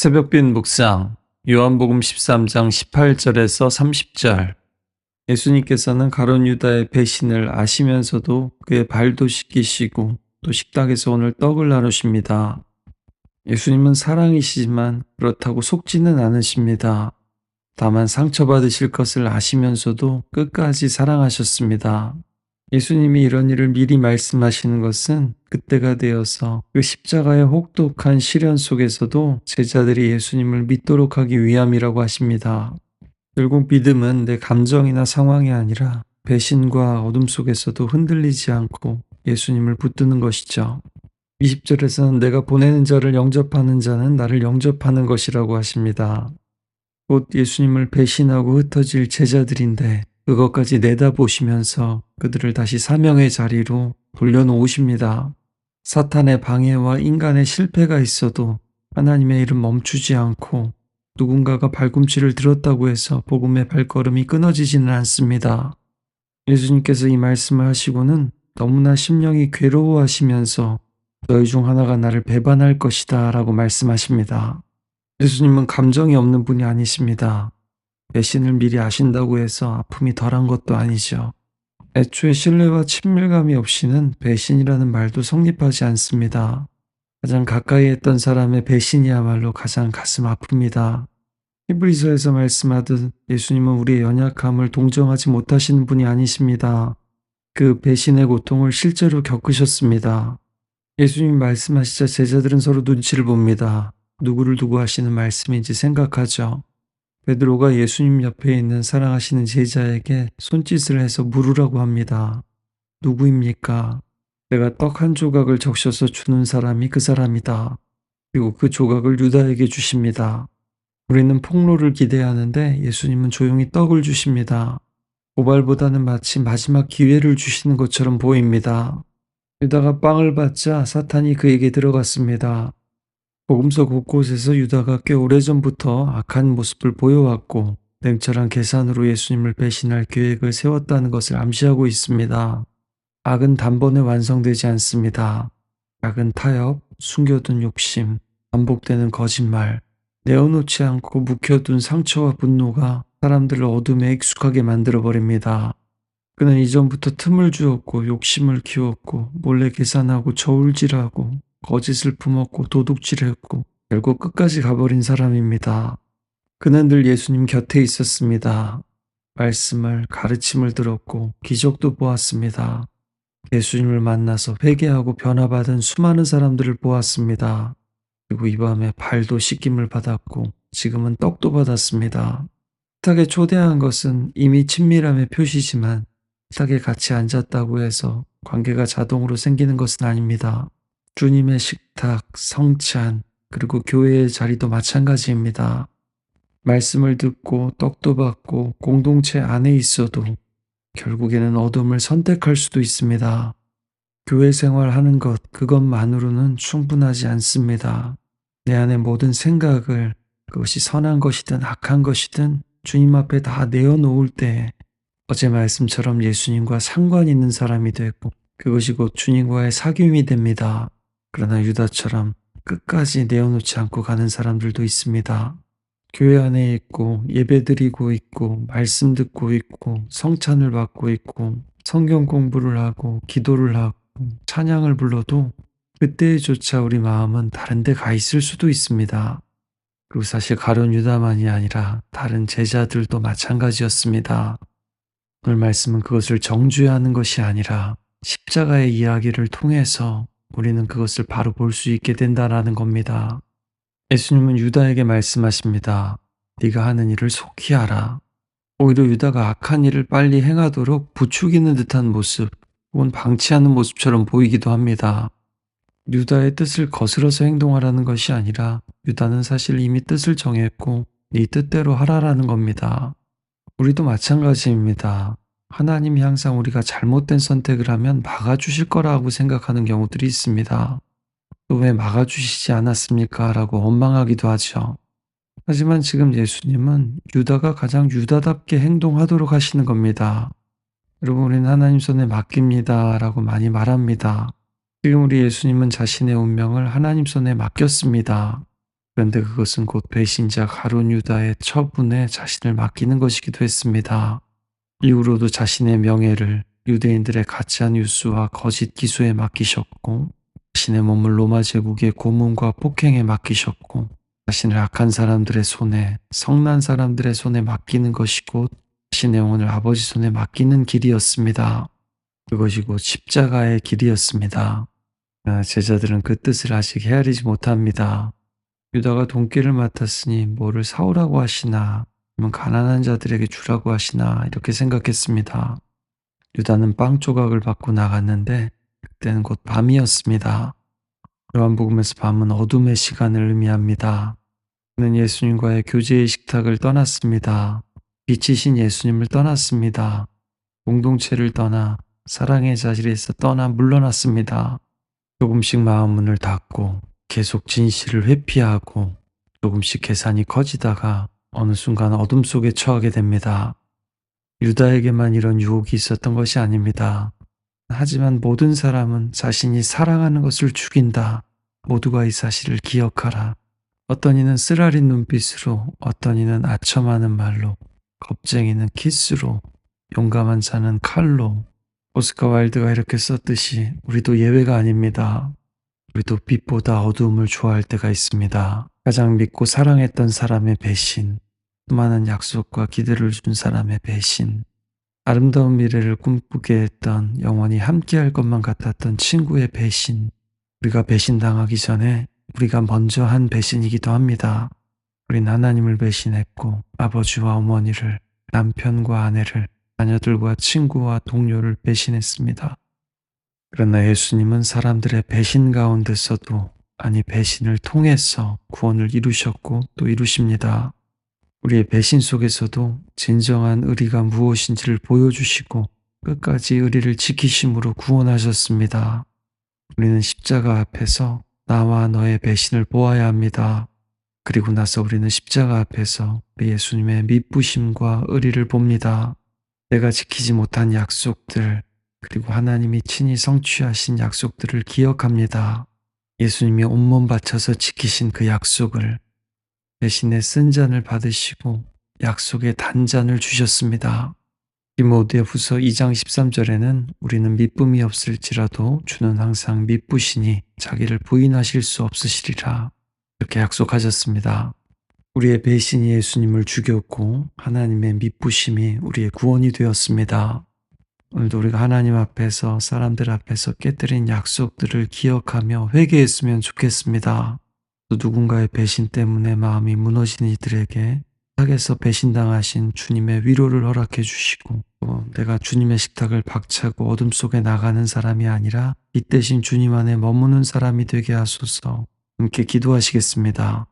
새벽빛 묵상 요한복음 13장 18절에서 30절. 예수님께서는 가룟 유다의 배신을 아시면서도 그의 발도 씻기시고 또 식탁에서 오늘 떡을 나누십니다. 예수님은 사랑이시지만 그렇다고 속지는 않으십니다. 다만 상처받으실 것을 아시면서도 끝까지 사랑하셨습니다. 예수님이 이런 일을 미리 말씀하시는 것은 그때가 되어서 그 십자가의 혹독한 시련 속에서도 제자들이 예수님을 믿도록 하기 위함이라고 하십니다. 결국 믿음은 내 감정이나 상황이 아니라 배신과 어둠 속에서도 흔들리지 않고 예수님을 붙드는 것이죠. 20절에서는 내가 보내는 자를 영접하는 자는 나를 영접하는 것이라고 하십니다. 곧 예수님을 배신하고 흩어질 제자들인데 그것까지 내다보시면서 그들을 다시 사명의 자리로 돌려놓으십니다. 사탄의 방해와 인간의 실패가 있어도 하나님의 일은 멈추지 않고 누군가가 발꿈치를 들었다고 해서 복음의 발걸음이 끊어지지는 않습니다. 예수님께서 이 말씀을 하시고는 너무나 심령이 괴로워하시면서 너희 중 하나가 나를 배반할 것이다 라고 말씀하십니다. 예수님은 감정이 없는 분이 아니십니다. 배신을 미리 아신다고 해서 아픔이 덜한 것도 아니죠. 애초에 신뢰와 친밀감이 없이는 배신이라는 말도 성립하지 않습니다. 가장 가까이 했던 사람의 배신이야말로 가장 가슴 아픕니다. 히브리서에서 말씀하듯 예수님은 우리의 연약함을 동정하지 못하시는 분이 아니십니다. 그 배신의 고통을 실제로 겪으셨습니다. 예수님이 말씀하시자 제자들은 서로 눈치를 봅니다. 누구를 두고 하시는 말씀인지 생각하죠. 베드로가 예수님 옆에 있는 사랑하시는 제자에게 손짓을 해서 물으라고 합니다. 누구입니까? 내가 떡 한 조각을 적셔서 주는 사람이 그 사람이다. 그리고 그 조각을 유다에게 주십니다. 우리는 폭로를 기대하는데 예수님은 조용히 떡을 주십니다. 고발보다는 마치 마지막 기회를 주시는 것처럼 보입니다. 유다가 빵을 받자 사탄이 그에게 들어갔습니다. 복음서 곳곳에서 유다가 꽤 오래전부터 악한 모습을 보여왔고 냉철한 계산으로 예수님을 배신할 계획을 세웠다는 것을 암시하고 있습니다. 악은 단번에 완성되지 않습니다. 악은 타협, 숨겨둔 욕심, 반복되는 거짓말, 내어놓지 않고 묵혀둔 상처와 분노가 사람들을 어둠에 익숙하게 만들어버립니다. 그는 이전부터 틈을 주었고 욕심을 키웠고 몰래 계산하고 저울질하고 거짓을 품었고 도둑질했고 결국 끝까지 가버린 사람입니다. 그는 늘 예수님 곁에 있었습니다. 말씀을 가르침을 들었고 기적도 보았습니다. 예수님을 만나서 회개하고 변화받은 수많은 사람들을 보았습니다. 그리고 이 밤에 발도 씻김을 받았고 지금은 떡도 받았습니다. 식탁에 초대한 것은 이미 친밀함의 표시지만 식탁에 같이 앉았다고 해서 관계가 자동으로 생기는 것은 아닙니다. 주님의 식탁, 성찬, 그리고 교회의 자리도 마찬가지입니다. 말씀을 듣고 떡도 받고 공동체 안에 있어도 결국에는 어둠을 선택할 수도 있습니다. 교회 생활하는 것, 그것만으로는 충분하지 않습니다. 내 안의 모든 생각을 그것이 선한 것이든 악한 것이든 주님 앞에 다 내어놓을 때 어제 말씀처럼 예수님과 상관 있는 사람이 되고 그것이 곧 주님과의 사귐이 됩니다. 그러나 유다처럼 끝까지 내어놓지 않고 가는 사람들도 있습니다. 교회 안에 있고 예배드리고 있고 말씀 듣고 있고 성찬을 받고 있고 성경 공부를 하고 기도를 하고 찬양을 불러도 그때조차 우리 마음은 다른 데 가 있을 수도 있습니다. 그리고 사실 가룟 유다만이 아니라 다른 제자들도 마찬가지였습니다. 오늘 말씀은 그것을 정죄하는 것이 아니라 십자가의 이야기를 통해서 우리는 그것을 바로 볼 수 있게 된다라는 겁니다. 예수님은 유다에게 말씀하십니다. 네가 하는 일을 속히 하라. 오히려 유다가 악한 일을 빨리 행하도록 부추기는 듯한 모습 혹은 방치하는 모습처럼 보이기도 합니다. 유다의 뜻을 거스러서 행동하라는 것이 아니라 유다는 사실 이미 뜻을 정했고 네 뜻대로 하라라는 겁니다. 우리도 마찬가지입니다. 하나님이 항상 우리가 잘못된 선택을 하면 막아주실 거라고 생각하는 경우들이 있습니다. 또 왜 막아주시지 않았습니까? 라고 원망하기도 하죠. 하지만 지금 예수님은 유다가 가장 유다답게 행동하도록 하시는 겁니다. 여러분, 우리는 하나님 손에 맡깁니다 라고 많이 말합니다. 지금 우리 예수님은 자신의 운명을 하나님 손에 맡겼습니다. 그런데 그것은 곧 배신자 가룟 유다의 처분에 자신을 맡기는 것이기도 했습니다. 이후로도 자신의 명예를 유대인들의 가짜 뉴스와 거짓 기수에 맡기셨고, 자신의 몸을 로마 제국의 고문과 폭행에 맡기셨고, 자신을 악한 사람들의 손에, 성난 사람들의 손에 맡기는 것이 곧 자신의 영혼을 아버지 손에 맡기는 길이었습니다. 그것이 곧 십자가의 길이었습니다. 그러나 제자들은 그 뜻을 아직 헤아리지 못합니다. 유다가 돈기를 맡았으니 뭐를 사오라고 하시나, 아니면 가난한 자들에게 주라고 하시나 이렇게 생각했습니다. 유다는 빵 조각을 받고 나갔는데 그때는 곧 밤이었습니다. 요한복음에서 밤은 어둠의 시간을 의미합니다. 그는 예수님과의 교제의 식탁을 떠났습니다. 빛이신 예수님을 떠났습니다. 공동체를 떠나 사랑의 자리에서 떠나 물러났습니다. 조금씩 마음 문을 닫고 계속 진실을 회피하고 조금씩 계산이 커지다가 어느 순간 어둠 속에 처하게 됩니다. 유다에게만 이런 유혹이 있었던 것이 아닙니다. 하지만 모든 사람은 자신이 사랑하는 것을 죽인다. 모두가 이 사실을 기억하라. 어떤 이는 쓰라린 눈빛으로, 어떤 이는 아첨하는 말로, 겁쟁이는 키스로, 용감한 자는 칼로. 오스카 와일드가 이렇게 썼듯이 우리도 예외가 아닙니다. 우리도 빛보다 어두움을 좋아할 때가 있습니다. 가장 믿고 사랑했던 사람의 배신, 수많은 약속과 기대를 준 사람의 배신, 아름다운 미래를 꿈꾸게 했던, 영원히 함께할 것만 같았던 친구의 배신, 우리가 배신당하기 전에 우리가 먼저 한 배신이기도 합니다. 우린 하나님을 배신했고 아버지와 어머니를, 남편과 아내를, 자녀들과 친구와 동료를 배신했습니다. 그러나 예수님은 사람들의 배신 가운데서도, 아니 배신을 통해서 구원을 이루셨고 또 이루십니다. 우리의 배신 속에서도 진정한 의리가 무엇인지를 보여주시고 끝까지 의리를 지키심으로 구원하셨습니다. 우리는 십자가 앞에서 나와 너의 배신을 보아야 합니다. 그리고 나서 우리는 십자가 앞에서 예수님의 미쁘심과 의리를 봅니다. 내가 지키지 못한 약속들, 그리고 하나님이 친히 성취하신 약속들을 기억합니다. 예수님이 온몸 바쳐서 지키신 그 약속을, 대신에 쓴 잔을 받으시고 약속의 단잔을 주셨습니다. 디모데후서 2장 13절에는 우리는 미쁨이 없을지라도 주는 항상 미쁘시니 자기를 부인하실 수 없으시리라, 이렇게 약속하셨습니다. 우리의 배신이 예수님을 죽였고 하나님의 미쁘심이 우리의 구원이 되었습니다. 오늘도 우리가 하나님 앞에서, 사람들 앞에서 깨뜨린 약속들을 기억하며 회개했으면 좋겠습니다. 또 누군가의 배신 때문에 마음이 무너진 이들에게 식탁에서 배신당하신 주님의 위로를 허락해 주시고, 또 내가 주님의 식탁을 박차고 어둠 속에 나가는 사람이 아니라 빛 대신 주님 안에 머무는 사람이 되게 하소서. 함께 기도하시겠습니다.